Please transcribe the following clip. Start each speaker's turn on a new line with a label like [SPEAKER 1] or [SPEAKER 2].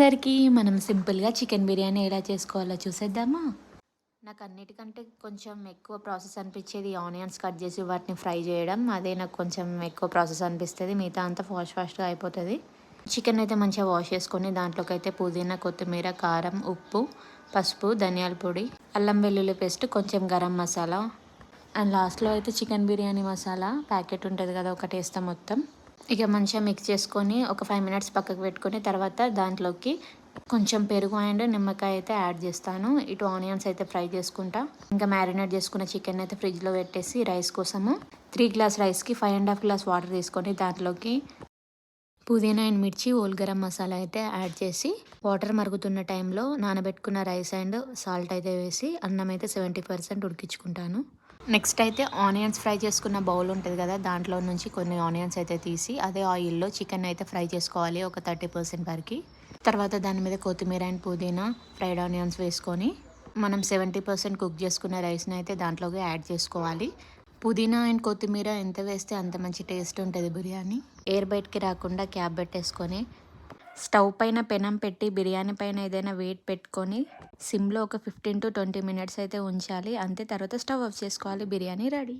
[SPEAKER 1] అందరికీ మనం సింపుల్గా చికెన్ బిర్యానీ ఎలా చేసుకోవాలో చూసేద్దామా. నాకు అన్నిటికంటే కొంచెం ఎక్కువ ప్రాసెస్ అనిపించేది ఆనియన్స్ కట్ చేసి వాటిని ఫ్రై చేయడం. అదే నాకు కొంచెం ఎక్కువ ప్రాసెస్ అనిపిస్తుంది. మిగతా అంతా ఫాస్ట్గా అయిపోతుంది. చికెన్ అయితే మంచిగా వాష్ చేసుకొని దాంట్లోకి అయితే పుదీనా, కొత్తిమీర, కారం, ఉప్పు, పసుపు, ధనియాల పొడి, అల్లం వెల్లుల్లి పేస్ట్, కొంచెం గరం మసాలా అండ్ లాస్ట్లో అయితే చికెన్ బిర్యానీ మసాలా ప్యాకెట్ ఉంటుంది కదా, ఒకటి వేస్తాం మొత్తం. ఇక మంచిగా మిక్స్ చేసుకొని ఒక 5 మినిట్స్ పక్కకు పెట్టుకొని తర్వాత దాంట్లోకి కొంచెం పెరుగు అండ్ నిమ్మకాయ అయితే యాడ్ చేస్తాను. ఇటు ఆనియన్స్ అయితే ఫ్రై చేసుకుంటా. ఇంకా మ్యారినేట్ చేసుకున్న చికెన్ అయితే ఫ్రిడ్జ్లో పెట్టేసి రైస్ కోసము 3 గ్లాస్ రైస్కి 5.5 గ్లాస్ వాటర్ తీసుకొని దాంట్లోకి పుదీనా అండ్ మిర్చి, ఓల్ గరం మసాలా అయితే యాడ్ చేసి వాటర్ మరుగుతున్న టైంలో నానబెట్టుకున్న రైస్ అండ్ సాల్ట్ అయితే వేసి అన్నం అయితే 70% ఉడికించుకుంటాను. నెక్స్ట్ అయితే ఆనియన్స్ ఫ్రై చేసుకున్న బౌల్ ఉంటుంది కదా, దాంట్లో నుంచి కొన్ని ఆనియన్స్ అయితే తీసి అదే ఆయిల్లో చికెన్ అయితే ఫ్రై చేసుకోవాలి ఒక 30% వరకు. తర్వాత దాని మీద కొత్తిమీర అండ్ పుదీనా, ఫ్రైడ్ ఆనియన్స్ వేసుకొని మనం 70% కుక్ చేసుకున్న రైస్ని అయితే దాంట్లోకి యాడ్ చేసుకోవాలి. పుదీనా అండ్ కొత్తిమీర ఎంత వేస్తే అంత మంచి టేస్ట్ ఉంటుంది బిర్యానీ. ఎయిర్ బయటికి రాకుండా క్యాప్ పెట్టేసుకొని స్టవ్ పైన పెనం పెట్టి బిర్యానీ పైన ఏదైనా వెయిట్ పెట్టుకొని సిమ్లో ఒక 15 to 20 మినిట్స్ అయితే ఉంచాలి. అంతే, తర్వాత స్టవ్ ఆఫ్ చేసుకోవాలి. బిర్యానీ రెడీ.